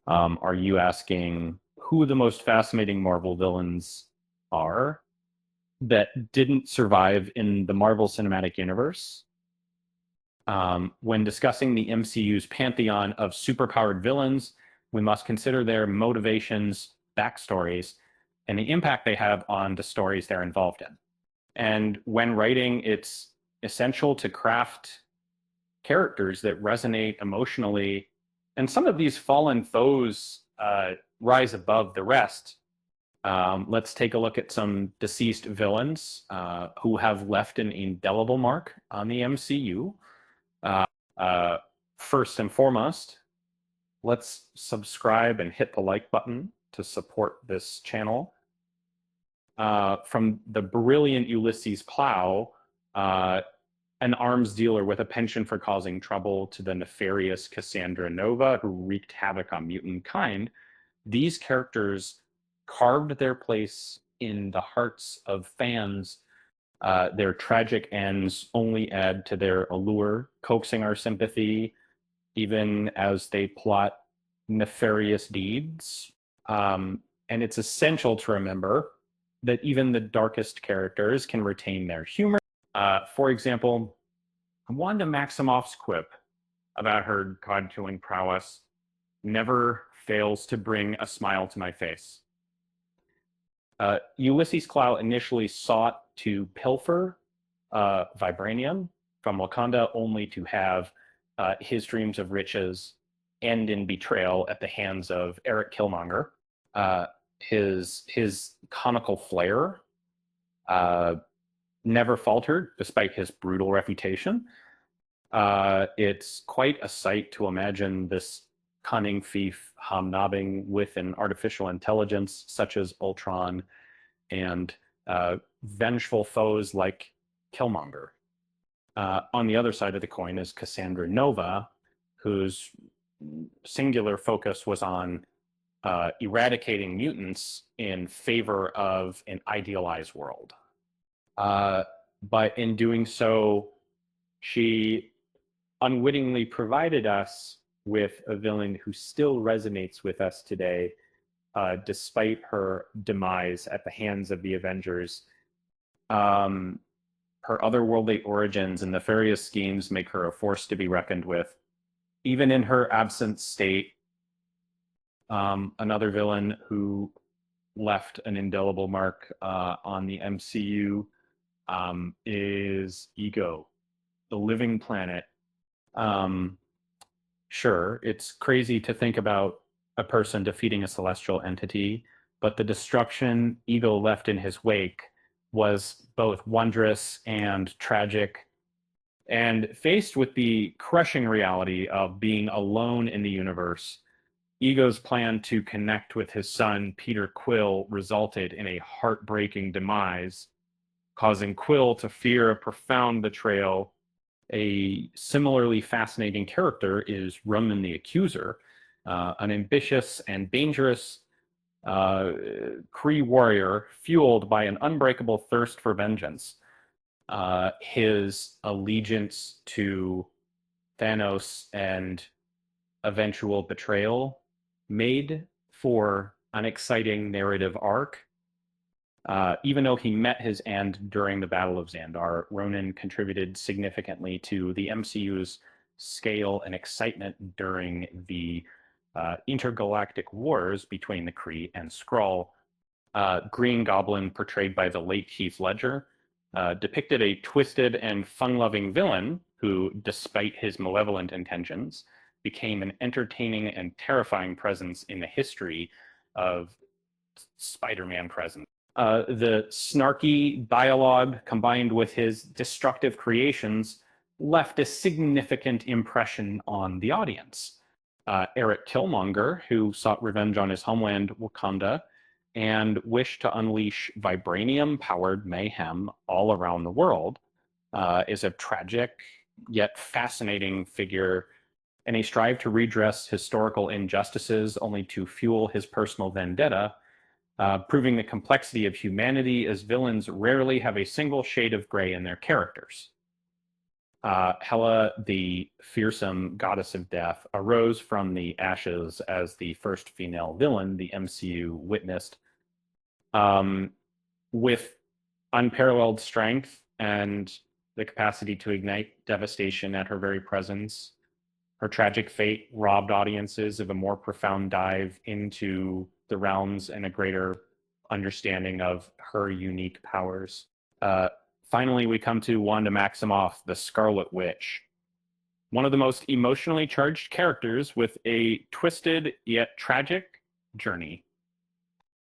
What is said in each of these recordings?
Are you asking who the most fascinating Marvel villains are that didn't survive in the Marvel Cinematic Universe? When discussing the MCU's pantheon of superpowered villains, we must consider their motivations, backstories, and the impact they have on the stories they're involved in. And when writing, it's essential to craft characters that resonate emotionally. And some of these fallen foes rise above the rest. Let's take a look at some deceased villains who have left an indelible mark on the MCU. Uh, uh, First and foremost, let's subscribe and hit the like button to support this channel. From the brilliant Ulysses Plow, an arms dealer with a penchant for causing trouble, to the nefarious Cassandra Nova, who wreaked havoc on mutant kind, these characters carved their place in the hearts of fans. Their tragic ends only add to their allure, coaxing our sympathy, even as they plot nefarious deeds. And it's essential to remember that even the darkest characters can retain their humor. For example, Wanda Maximoff's quip about her god-killing prowess never fails to bring a smile to my face. Ulysses Clow initially sought to pilfer vibranium from Wakanda, only to have his dreams of riches end in betrayal at the hands of Eric Killmonger. His conical flair never faltered despite his brutal reputation. It's quite a sight to imagine this cunning thief hobnobbing with an artificial intelligence such as Ultron and vengeful foes like Killmonger. On the other side of the coin is Cassandra Nova, whose singular focus was on eradicating mutants in favor of an idealized world. But in doing so, she unwittingly provided us with a villain who still resonates with us today, despite her demise at the hands of the Avengers. Her otherworldly origins and nefarious schemes make her a force to be reckoned with. Even in her absent state, another villain who left an indelible mark on the MCU is Ego, the living planet. Sure, it's crazy to think about a person defeating a celestial entity, but the destruction Ego left in his wake was both wondrous and tragic. And faced with the crushing reality of being alone in the universe, Ego's plan to connect with his son, Peter Quill, resulted in a heartbreaking demise, causing Quill to fear a profound betrayal. A similarly fascinating character is Roman the Accuser, an ambitious and dangerous Kree warrior fueled by an unbreakable thirst for vengeance. His allegiance to Thanos and eventual betrayal made for an exciting narrative arc. Even though he met his end during the Battle of Xandar, Ronan contributed significantly to the MCU's scale and excitement during the intergalactic wars between the Kree and Skrull. Green Goblin, portrayed by the late Heath Ledger, depicted a twisted and fun-loving villain who, despite his malevolent intentions, became an entertaining and terrifying presence in the history of Spider-Man presence. The snarky dialogue combined with his destructive creations left a significant impression on the audience. Eric Killmonger, who sought revenge on his homeland, Wakanda, and wished to unleash vibranium-powered mayhem all around the world, is a tragic yet fascinating figure, and he strived to redress historical injustices only to fuel his personal vendetta, proving the complexity of humanity, as villains rarely have a single shade of gray in their characters. Hela, the fearsome goddess of death, arose from the ashes as the first female villain the MCU witnessed, um, with unparalleled strength and the capacity to ignite devastation at her very presence. Her tragic fate robbed audiences of a more profound dive into the realms and a greater understanding of her unique powers. Uh, Finally, we come to Wanda Maximoff, the Scarlet Witch, one of the most emotionally charged characters with a twisted yet tragic journey.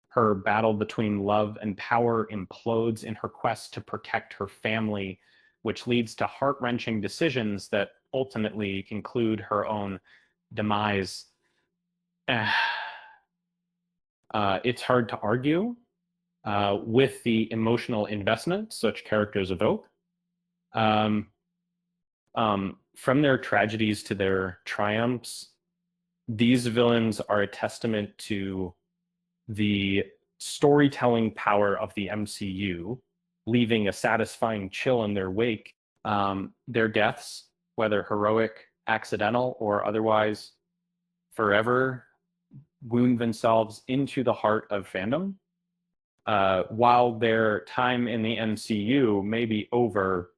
Her battle between love and power implodes in her quest to protect her family, which leads to heart wrenching decisions that ultimately conclude her own demise. It's hard to argue with the emotional investment such characters evoke. Um, from their tragedies to their triumphs, these villains are a testament to the storytelling power of the MCU, leaving a satisfying chill in their wake. Their deaths, whether heroic, accidental, or otherwise, forever wound themselves into the heart of fandom. While their time in the MCU may be over,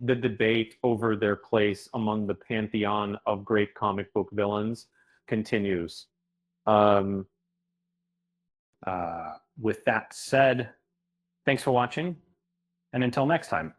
the debate over their place among the pantheon of great comic book villains continues. Um, with that said, thanks for watching, and until next time.